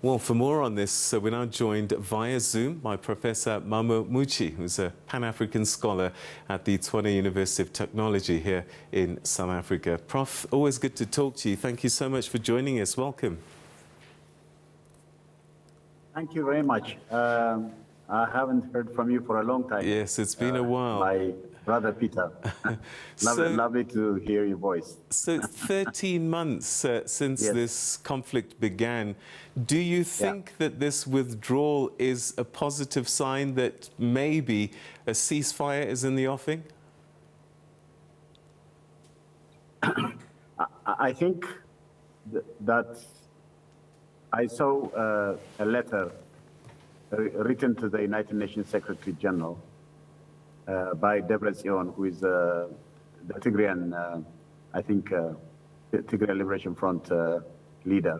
Well, for more on this, we're now joined via Zoom by Professor Mammo Muchie, who's a Pan-African scholar at the Tshwane University of Technology here in South Africa. Prof, always good to talk to you. Thank you so much for joining us. Welcome. Thank you very much. I haven't heard from you for a long time. Yes, it's been a while. My brother Peter. Lovely to hear your voice. So 13 months since Yes. this conflict began. Do you think that this withdrawal is a positive sign that maybe a ceasefire is in the offing? I think that I saw a letter written to the United Nations Secretary General by Tshwane, who is the Tigrayan, I think, the Tigray Liberation Front leader,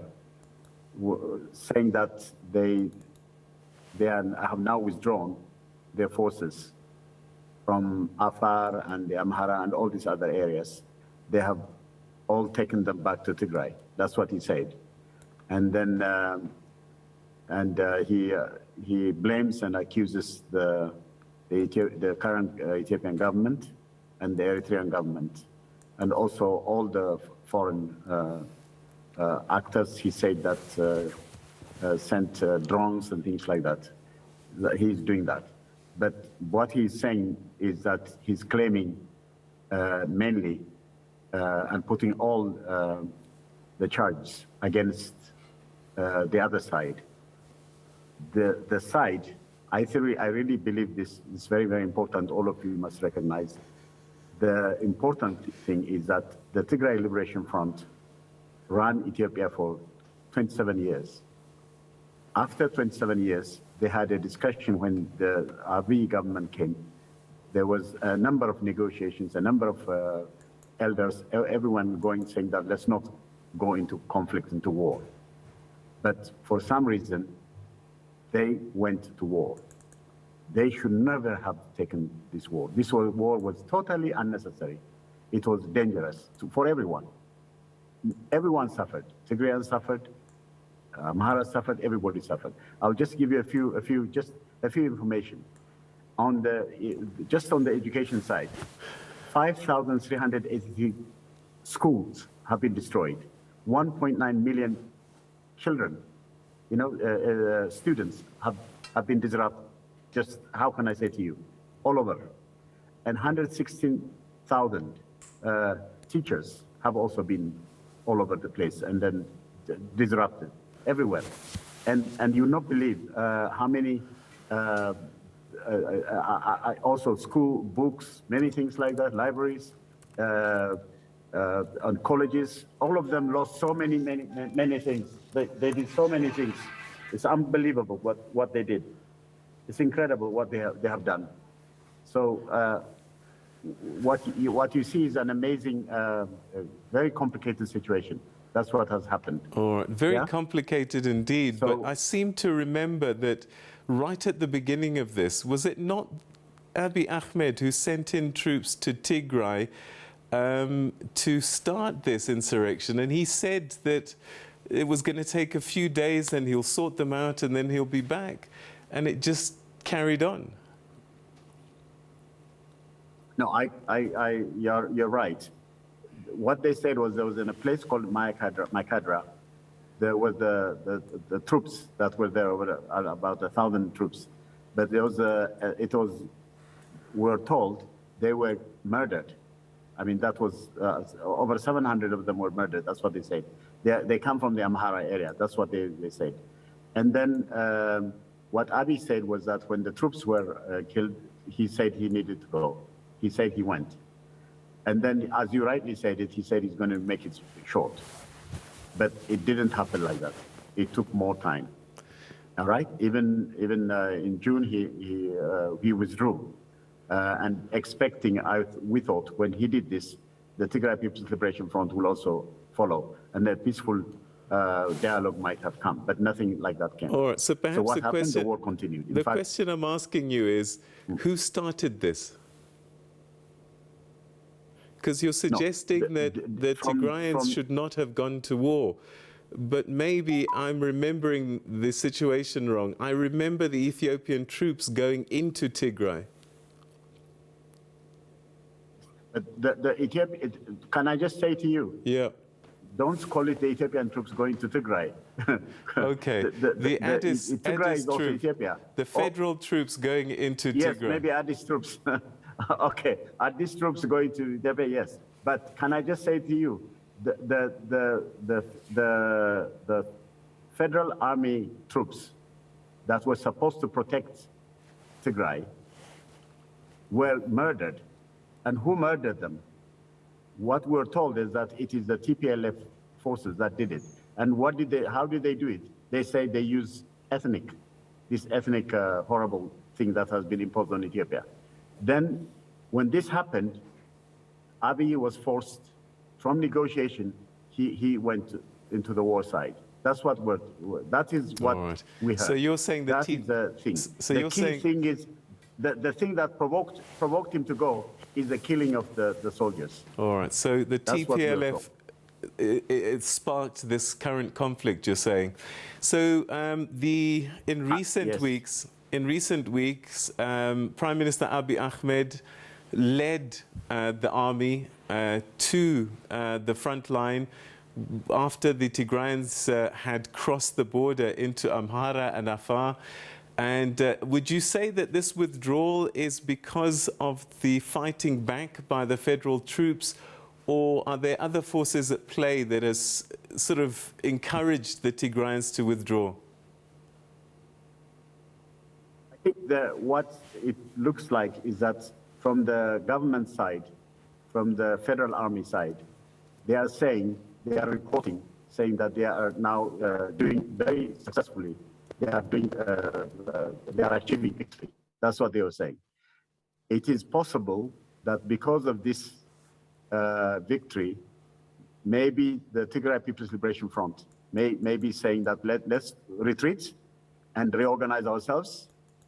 saying that they have now withdrawn their forces from Afar and the Amhara and all these other areas. They have all taken them back to Tigray. That's what he said. And then he blames and accuses the current Ethiopian government and the Eritrean government, and also all the foreign actors. He said that sent drones and things like that. He's doing that. But what he's saying is that he's claiming mainly and putting all the charges against the other side. The side, I really believe this is very, very important. All of you must recognize. The important thing is that the Tigray Liberation Front ran Ethiopia for 27 years. After 27 years, they had a discussion when the Abiy government came. There was a number of negotiations, a number of elders, everyone saying that let's not go into conflict, into war. But for some reason, they went to war. They should never have taken this war. This war was totally unnecessary. It was dangerous for everyone. Everyone suffered. Tigrayans suffered. Amhara suffered. Everybody suffered. I'll just give you a few information on just on the education side. 5,383 schools have been destroyed. 1.9 million children, students have been disrupted. Just how can I say to you, all over, and 116,000 teachers have also been all over the place and then disrupted everywhere. And you not believe how many also school books, many things like that, libraries, and colleges, all of them lost so many things. They did so many things. It's unbelievable what they did. It's incredible what they have done. So what you see is an amazing, very complicated situation. That's what has happened. All right. Very complicated indeed. So, but I seem to remember that right at the beginning of this, was it not Abiy Ahmed who sent in troops to Tigray to start this insurrection? And he said that it was going to take a few days and he'll sort them out and then he'll be back. And it just carried on. No, you're right. What they said was there was in a place called Maikadra, there was the troops that were there, over about 1,000 troops. But there was we're told they were murdered. I mean, that was over 700 of them were murdered. That's what they said. They come from the Amhara area. That's what they said. And then what Abiy said was that when the troops were killed, he said he needed to go. He said he went. And then, as you rightly said it, he said he's going to make it short. But it didn't happen like that. It took more time. All right? Even in June, he withdrew. And expecting, we thought, when he did this, the Tigray People's Liberation Front will also follow. And a peaceful dialogue might have come, but nothing like that came. All right, so perhaps what happened, the war continued. The question I'm asking you is, who started this? Because you're suggesting that the Tigrayans should not have gone to war. but maybe I'm remembering the situation wrong. I remember the Ethiopian troops going into Tigray. Can I just say to you? Yeah. Don't call it the Ethiopian troops going to Tigray. Okay. Tigray is also Ethiopia. The federal troops going into Tigray. Yes, maybe Addis troops. Okay, Addis troops going to Ethiopia, yes. But can I just say to you, the federal army troops that were supposed to protect Tigray were murdered. And who murdered them? What we're told is that it is the TPLF forces that did it. And how did they do it? They say they use this ethnic horrible thing that has been imposed on Ethiopia. Then when this happened, Abiy was forced from negotiation, he went into the war side. That is what right. We heard. So you're saying that is the thing. So the you're key saying thing is, the thing that provoked him to go is the killing of the soldiers. All right. So the TPLF, it sparked this current conflict, you're saying. So in recent weeks, Prime Minister Abiy Ahmed led the army to the front line after the Tigrayans had crossed the border into Amhara and Afar. And would you say that this withdrawal is because of the fighting back by the federal troops, or are there other forces at play that has sort of encouraged the Tigrayans to withdraw? I think that what it looks like is that from the government side, from the federal army side, they are reporting, saying that they are now doing very successfully. They are achieving victory. That's what they were saying. It is possible that because of this victory, maybe the Tigray People's Liberation Front may be saying that let's retreat and reorganize ourselves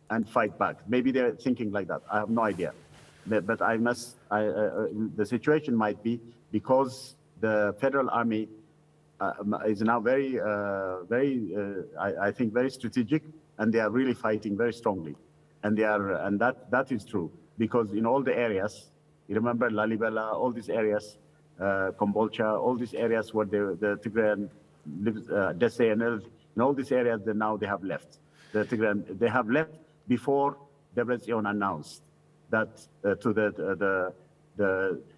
and fight back. Maybe they're thinking like that. I have no idea. But the situation might be because the federal army is now I think very strategic, and they are really fighting very strongly, and that is true because in all the areas, you remember Lalibela, all these areas, Kombolcha, all these areas where the Tigrayan lives, Dese and in all these areas, now they have left. The Tigrayan, they have left before Debretsion announced that to the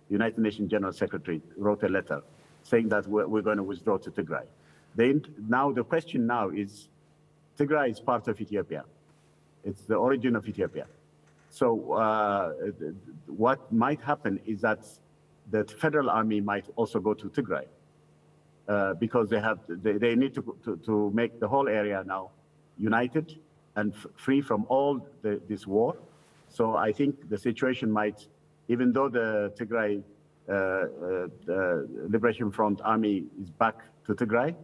United Nations General Secretary wrote a letter saying that we're going to withdraw to Tigray. Now the question now is, Tigray is part of Ethiopia. It's the origin of Ethiopia. So what might happen is that the federal army might also go to Tigray because they need to make the whole area now united and free from all this war. So I think the situation might, even though the Tigray Liberation Front army is back to Tigray,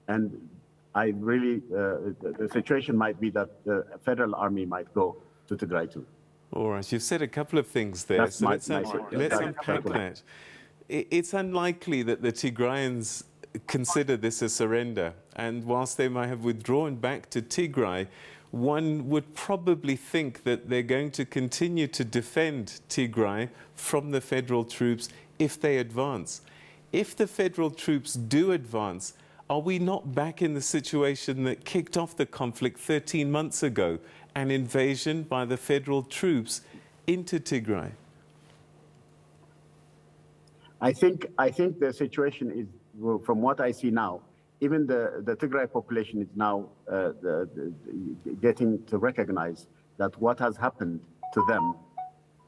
and the situation might be that the federal army might go to Tigray too. All right, you've said a couple of things there, let's unpack that. It's unlikely that the Tigrayans consider this a surrender, and whilst they might have withdrawn back to Tigray, one would probably think that they're going to continue to defend Tigray from the federal troops if they advance. If the federal troops do advance, are we not back in the situation that kicked off the conflict 13 months ago, an invasion by the federal troops into Tigray? I think the situation is, from what I see now, even the Tigray population is now getting to recognize that what has happened to them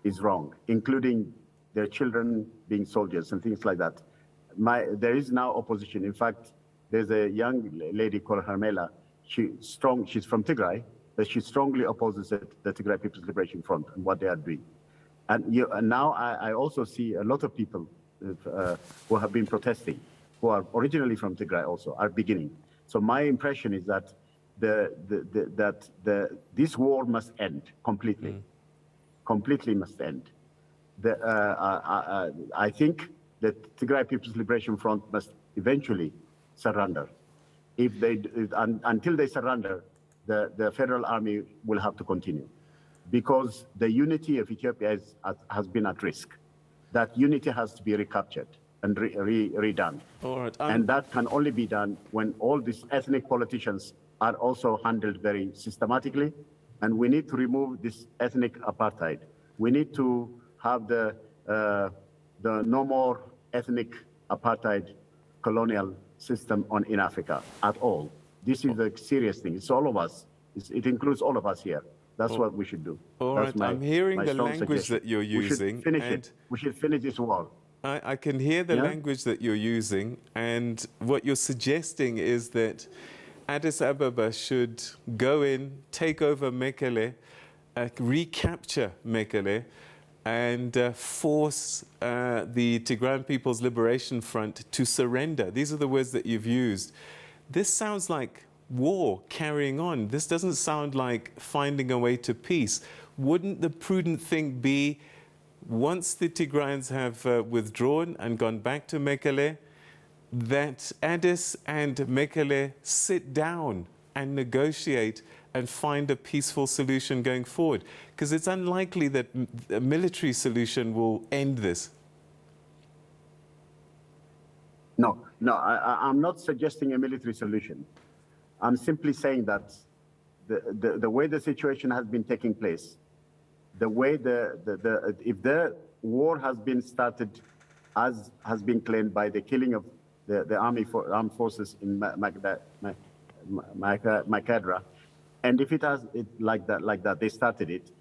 is wrong, including their children being soldiers and things like that. There is now opposition. In fact, there's a young lady called Hermela. She's from Tigray, but she strongly opposes the Tigray People's Liberation Front and what they are doing. And now I also see a lot of people who have been protesting, who are originally from Tigray also, are beginning. So my impression is that this war must end completely. Completely must end. I think that Tigray People's Liberation Front must eventually surrender. Until they surrender, the federal army will have to continue, because the unity of Ethiopia has been at risk. That unity has to be recaptured and redone. All right. And that can only be done when all these ethnic politicians are also handled very systematically. And we need to remove this ethnic apartheid. We need to have the no more ethnic apartheid colonial system in Africa at all. This is a serious thing. It's all of us. It includes all of us here. That's what we should do. All right. I'm hearing the language that you're using. We should finish it. We should finish this war. I can hear the language that you're using, and what you're suggesting is that Addis Ababa should go in, take over Mekele, recapture Mekele, and force the Tigrayan People's Liberation Front to surrender. These are the words that you've used. This sounds like war carrying on. This doesn't sound like finding a way to peace. Wouldn't the prudent thing be, once the Tigrayans have withdrawn and gone back to Mekele, that Addis and Mekele sit down and negotiate and find a peaceful solution going forward? Because it's unlikely that a military solution will end this. No, I'm not suggesting a military solution. I'm simply saying that the way the situation has been taking place, the way if the war has been started, as has been claimed by the killing of the armed forces in Makadra, and if it has like that, they started it,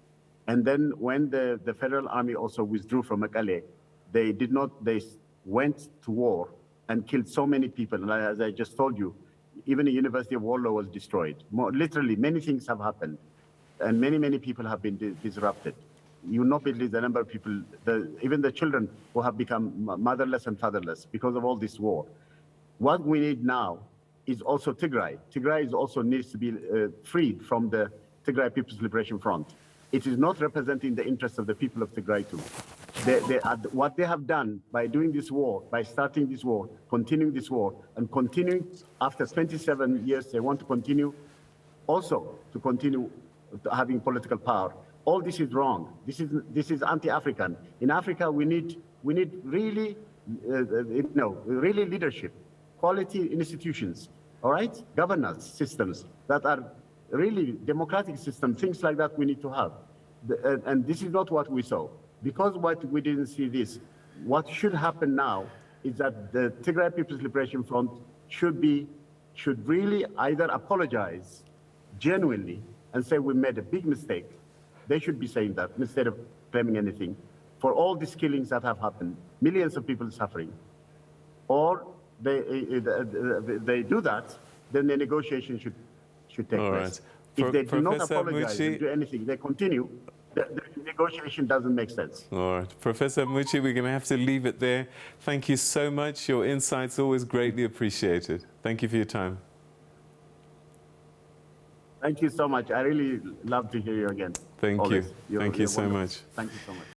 and then when the federal army also withdrew from Mekele, they went to war and killed so many people. And as I just told you, even the University of Warlow was destroyed. Literally, many things have happened, and many people have been disrupted. You will not believe the number of people, even the children who have become motherless and fatherless because of all this war. What we need now is also Tigray. Tigray also needs to be freed from the Tigray People's Liberation Front. It is not representing the interests of the people of Tigray too. What they have done by doing this war, by starting this war, continuing this war, and continuing after 27 years, they want to continue having political power. All this is wrong. This is anti-African. In Africa, we need really, really leadership, quality institutions, all right? Governance systems that are really democratic systems, things like that we need to have. And this is not what we saw. Because we didn't see this, what should happen now is that the Tigray People's Liberation Front should really either apologize genuinely and say we made a big mistake. They should be saying that instead of claiming anything for all these killings that have happened, millions of people suffering. Or they do that, then the negotiation should take place. If they do not apologize and do anything, they continue, the negotiation doesn't make sense. All right. Professor Muchie, we're going to have to leave it there. Thank you so much. Your insights always greatly appreciated. Thank you for your time. Thank you so much. I really love to hear you again. Thank you. Thank you so much. Thank you so much.